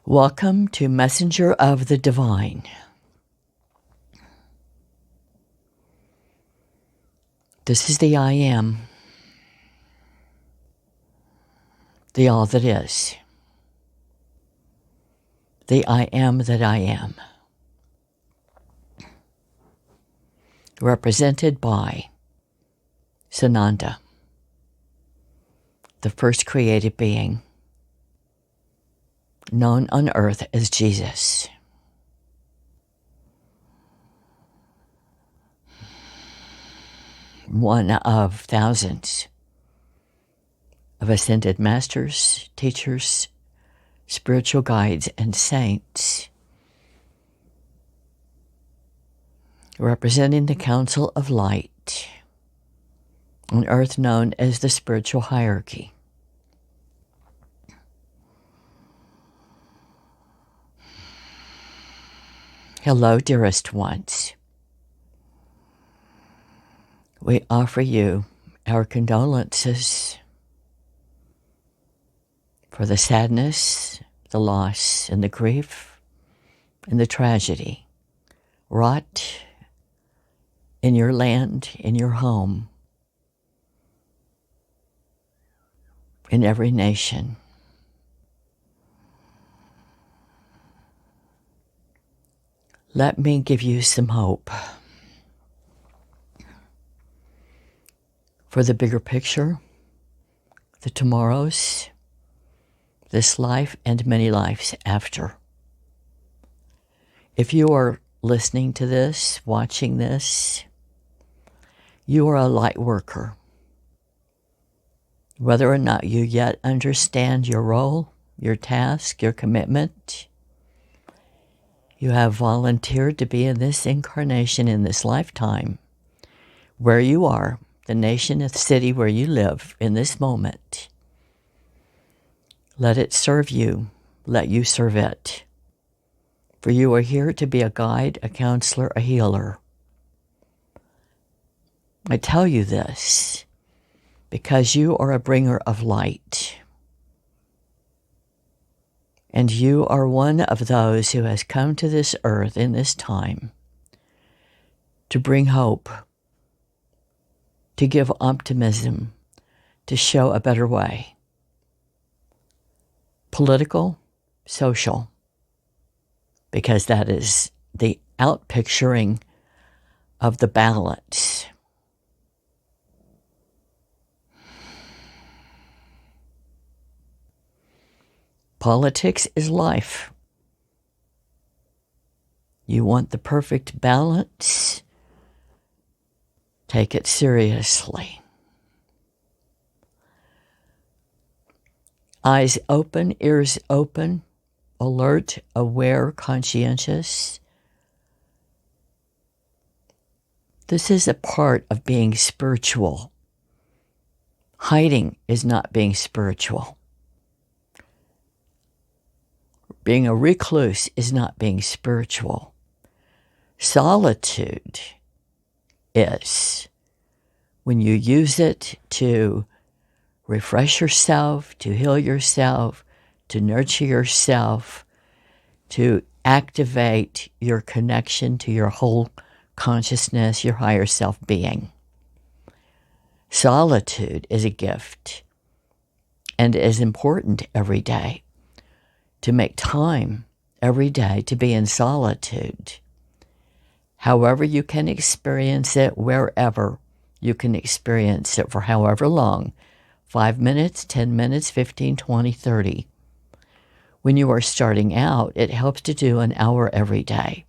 Welcome to Messenger of the Divine. This is the I Am, the all that is, the I Am that I am, represented by Sananda, the first created being, known on earth as Jesus. One of thousands of ascended masters, teachers, spiritual guides, and saints, representing the Council of Light, on earth known as the spiritual hierarchy. Hello, dearest ones. We offer you our condolences for the sadness, the loss, and the grief, and the tragedy wrought in your land, in your home, in every nation. Let me give you some hope for the bigger picture, the tomorrows, this life, and many lives after. If you are listening to this, watching this, you are a light worker. Whether or not you yet understand your role, your task, your commitment, you have volunteered to be in this incarnation, in this lifetime, where you are, the nation, the city where you live in this moment. Let it serve you. Let you serve it. For you are here to be a guide, a counselor, a healer. I tell you this because you are a bringer of light. And you are one of those who has come to this earth in this time to bring hope, to give optimism, to show a better way. Political, social, because that is the outpicturing of the balance. Politics is life. You want the perfect balance? Take it seriously. Eyes open, ears open, alert, aware, conscientious. This is a part of being spiritual. Hiding is not being spiritual. Being a recluse is not being spiritual. Solitude is when you use it to refresh yourself, to heal yourself, to nurture yourself, to activate your connection to your whole consciousness, your higher self being. Solitude is a gift and is important every day. To make time every day to be in solitude. However you can experience it, wherever you can experience it for however long, 5 minutes, 10 minutes, 15, 20, 30. When you are starting out, it helps to do an hour every day.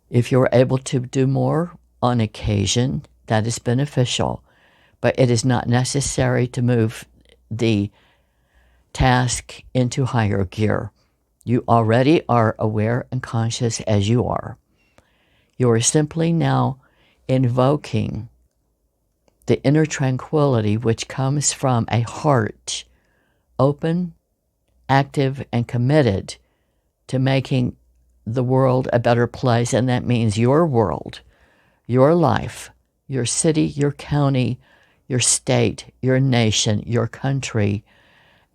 If you're able to do more on occasion, that is beneficial, but it is not necessary to move the task into higher gear. You already are aware and conscious as you are. You are simply now invoking the inner tranquility which comes from a heart open, active, and committed to making the world a better place, and that means your world, your life, your city, your county, your state, your nation, your country,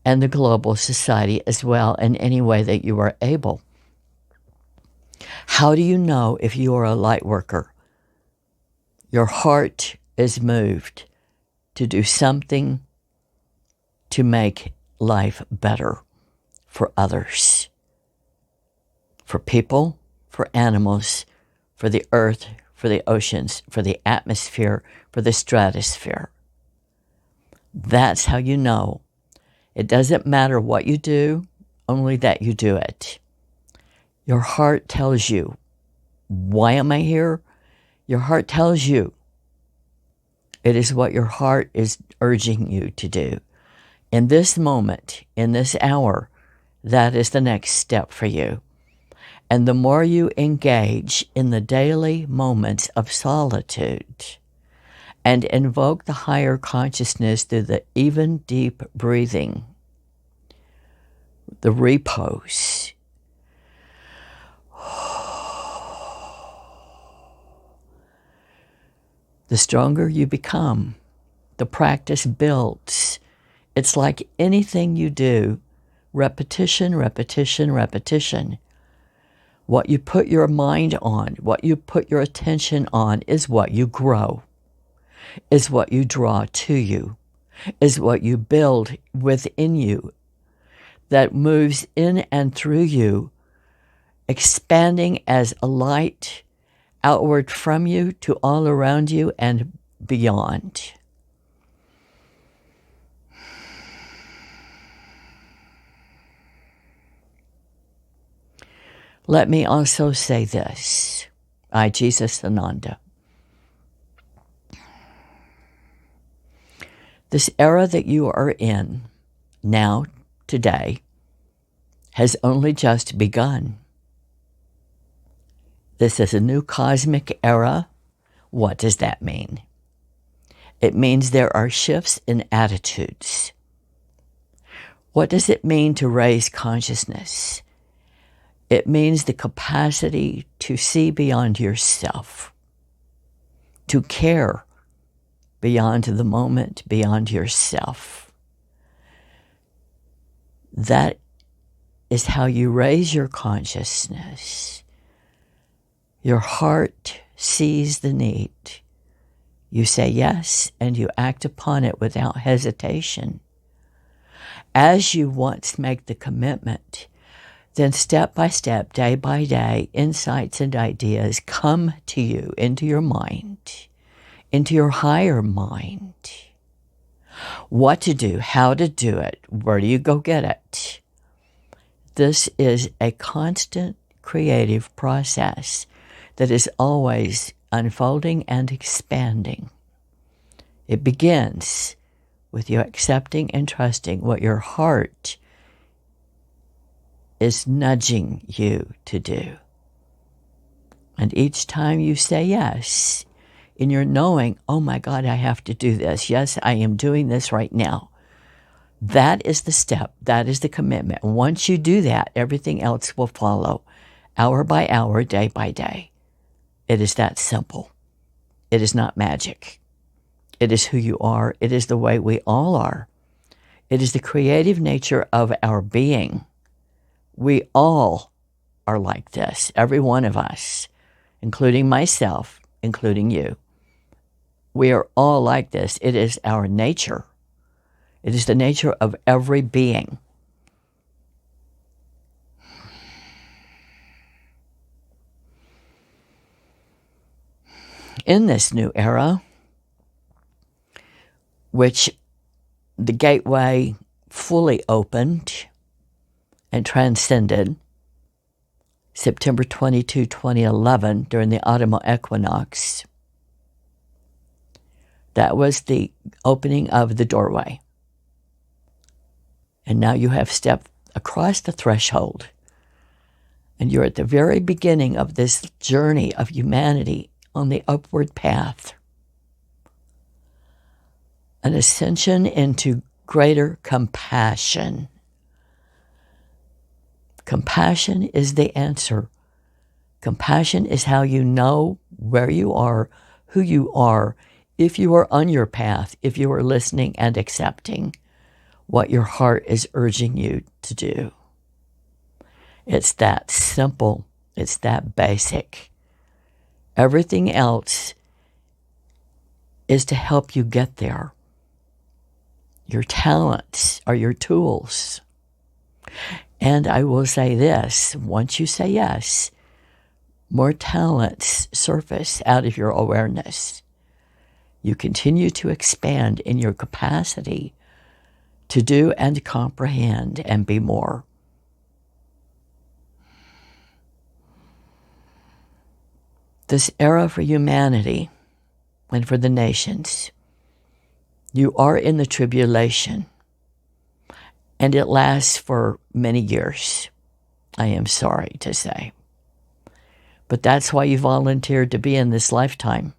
and the global society as well in any way that you are able. How do you know if you are a light worker? Your heart is moved to do something to make life better for others, for people, for animals, for the earth, for the oceans, for the atmosphere, for the stratosphere. That's how you know. It doesn't matter what you do, only that you do it. Your heart tells you, why am I here? Your heart tells you. It is what your heart is urging you to do. In this moment, in this hour, that is the next step for you. And the more you engage in the daily moments of solitude and invoke the higher consciousness through the even deep breathing, the repose, the stronger you become. The practice builds. It's like anything you do, repetition, repetition, repetition. What you put your mind on, what you put your attention on is what you grow, is what you draw to you, is what you build within you that moves in and through you, expanding as a light outward from you to all around you and beyond. Let me also say this. I, Jesus Ananda. This era that you are in now, today, has only just begun. This is a new cosmic era. What does that mean? It means there are shifts in attitudes. What does it mean to raise consciousness? It means the capacity to see beyond yourself, to care beyond the moment, beyond yourself. That is how you raise your consciousness. Your heart sees the need. You say yes, and you act upon it without hesitation. As you once make the commitment, then step by step, day by day, insights and ideas come to you into your mind, into your higher mind. What to do, how to do it, where do you go get it? This is a constant creative process that is always unfolding and expanding. It begins with you accepting and trusting what your heart is nudging you to do. And each time you say yes, in your knowing, oh my God, I have to do this. Yes, I am doing this right now. That is the step. That is the commitment. Once you do that, everything else will follow, hour by hour, day by day. It is that simple. It is not magic. It is who you are. It is the way we all are. It is the creative nature of our being. We all are like this, every one of us, including myself, including you. We are all like this. It is our nature. It is the nature of every being. In this new era, which the gateway fully opened and transcended September 22, 2011, during the autumnal equinox. That was the opening of the doorway. And now you have stepped across the threshold. And you're at the very beginning of this journey of humanity on the upward path. An ascension into greater compassion. Compassion is the answer. Compassion is how you know where you are, who you are, if you are on your path, if you are listening and accepting. what your heart is urging you to do. It's that simple. It's that basic. Everything else is to help you get there. Your talents are your tools. And I will say this, once you say yes, more talents surface out of your awareness. You continue to expand in your capacity to do and comprehend and be more. This era for humanity and for the nations, you are in the tribulation, and it lasts for many years, I am sorry to say. But that's why you volunteered to be in this lifetime.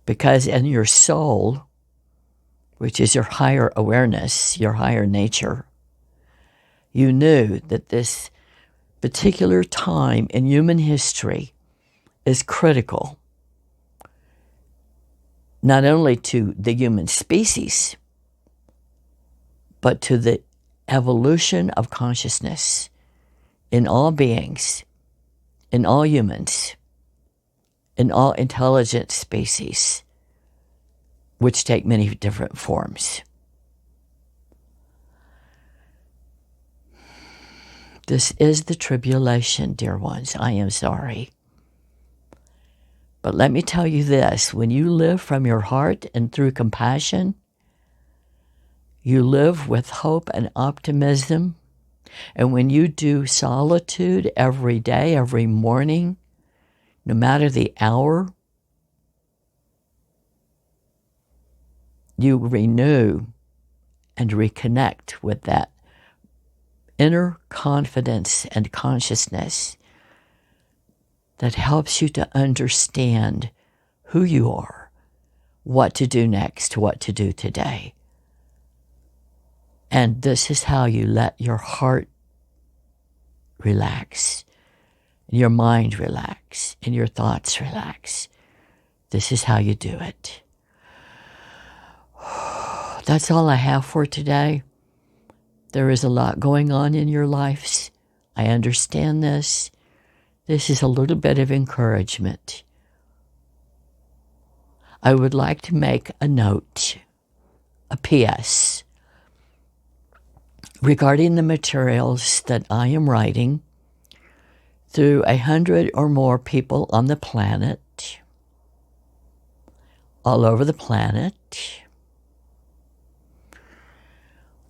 Because in your soul, which is your higher awareness, your higher nature, you knew that this particular time in human history is critical, not only to the human species, but to the evolution of consciousness in all beings, in all humans, in all intelligent species, which take many different forms. This is the tribulation, dear ones. I am sorry. But let me tell you this, when you live from your heart and through compassion, you live with hope and optimism. And when you do solitude every day, every morning, no matter the hour, you renew and reconnect with that inner confidence and consciousness that helps you to understand who you are, what to do next, what to do today. And this is how you let your heart relax, your mind relax, and your thoughts relax. This is how you do it. That's all I have for today. There is a lot going on in your lives. I understand this. This is a little bit of encouragement. I would like to make a note, a PS, regarding the materials that I am writing through 100 or more people on the planet, all over the planet.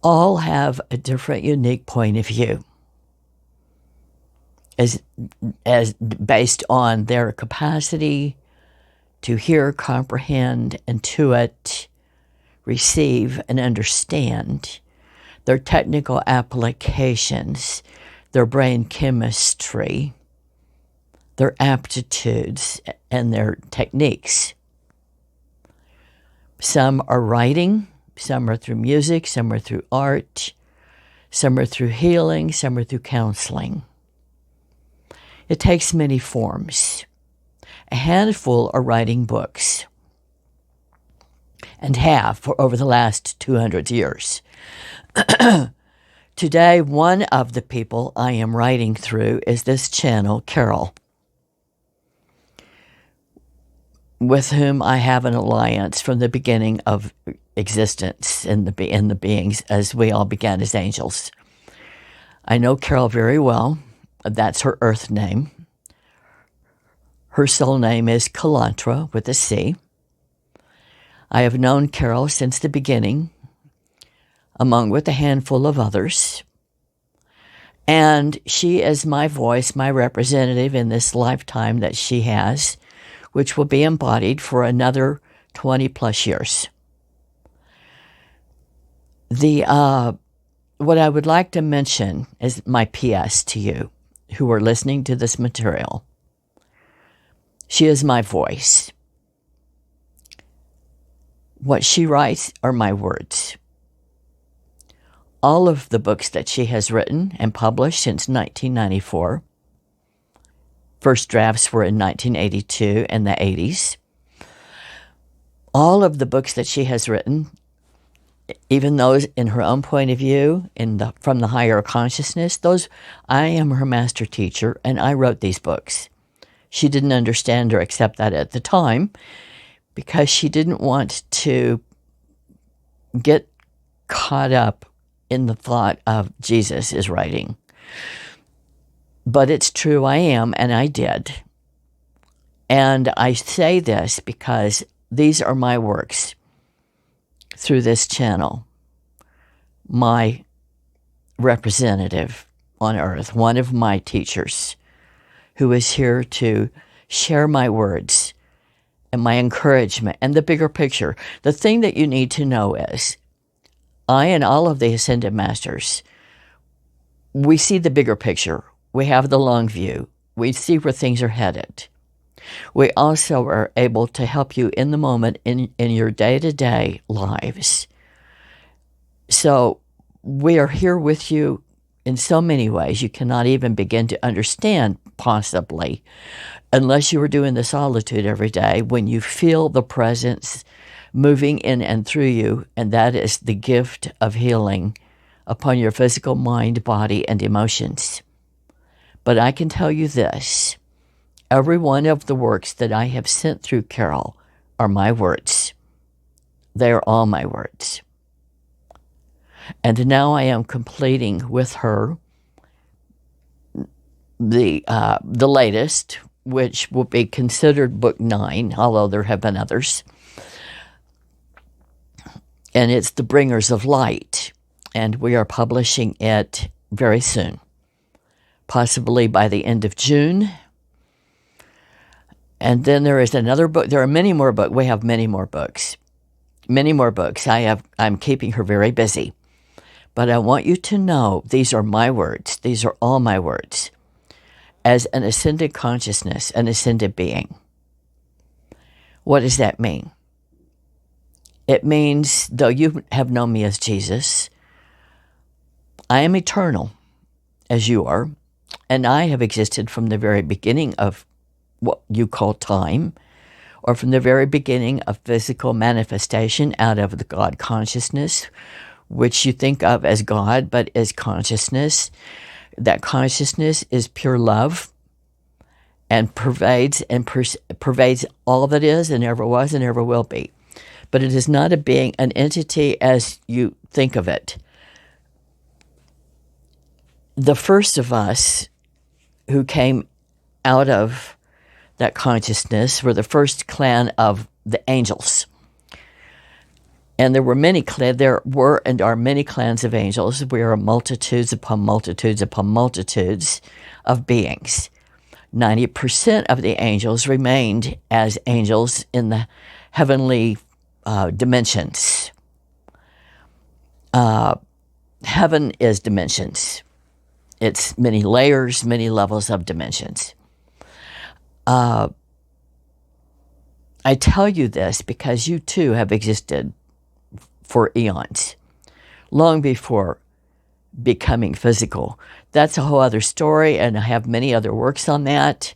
All have a different, unique point of view as based on their capacity to hear, comprehend, intuit, receive, and understand, their technical applications, their brain chemistry, their aptitudes, and their techniques. Some are writing, some are through music, some are through art, some are through healing, some are through counseling. It takes many forms. A handful are writing books, and have for over the last 200 years. Today, one of the people I am writing through is this channel, Carol, with whom I have an alliance from the beginning of existence in the beings as we all began as angels. I know Carol very well. That's her earth name. Her soul name is Kalantra with a C. I have known Carol since the beginning, along with a handful of others. And she is my voice, my representative in this lifetime that she has, which will be embodied for another 20 plus years. What I would like to mention is my PS to you who are listening to this material. She is my voice. What she writes are my words. All of the books that she has written and published since 1994, first drafts were in 1982 and the 80s. All of the books that she has written even those in her own point of view, from the higher consciousness, I am her master teacher, and I wrote these books. She didn't understand or accept that at the time because she didn't want to get caught up in the thought of Jesus is writing. But it's true, I am, and I did. And I say this because these are my works through this channel. My representative on earth, one of my teachers, who is here to share my words and my encouragement and the bigger picture. The thing that you need to know is, I and all of the Ascended Masters, we see the bigger picture. We have the long view. We see where things are headed. We also are able to help you in the moment in your day-to-day lives. So we are here with you in so many ways you cannot even begin to understand, possibly, unless you are doing the solitude every day, when you feel the presence moving in and through you, and that is the gift of healing upon your physical mind, body, and emotions. But I can tell you this, every one of the works that I have sent through Carol are my words. They are all my words. And now I am completing with her the latest, which will be considered book 9, although there have been others. And it's The Bringers of Light. And we are publishing it very soon, possibly by the end of June. And then there is another book. There are many more books. We have many more books. Many more books. I'm keeping her very busy. But I want you to know these are my words. These are all my words. As an ascended consciousness, an ascended being. What does that mean? It means, though you have known me as Jesus, I am eternal, as you are, and I have existed from the very beginning of what you call time, or from the very beginning of physical manifestation out of the God consciousness, which you think of as God, but as consciousness. That consciousness is pure love and pervades all that is and ever was and ever will be. But it is not a being, an entity as you think of it. The first of us who came out of that consciousness were the first clan of the angels. And there were and are many clans of angels. We are multitudes upon multitudes upon multitudes of beings. 90% of the angels remained as angels in the heavenly dimensions. Heaven is dimensions. It's many layers, many levels of dimensions. I tell you this because you too have existed for eons, long before becoming physical. That's a whole other story, and I have many other works on that,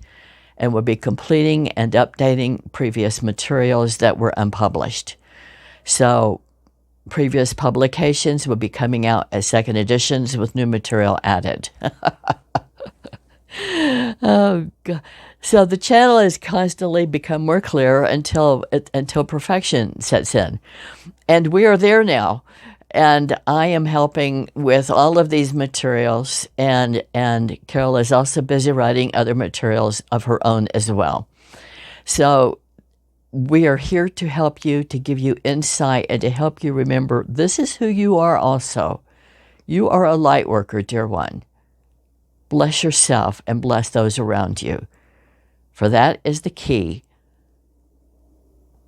and will be completing and updating previous materials that were unpublished. So previous publications will be coming out as second editions with new material added. Oh, God. So the channel has constantly become more clear until perfection sets in. And we are there now. And I am helping with all of these materials. And Carol is also busy writing other materials of her own as well. So we are here to help you, to give you insight, and to help you remember this is who you are also. You are a light worker, dear one. Bless yourself and bless those around you. For that is the key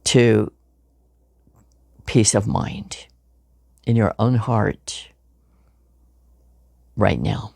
to peace of mind in your own heart right now.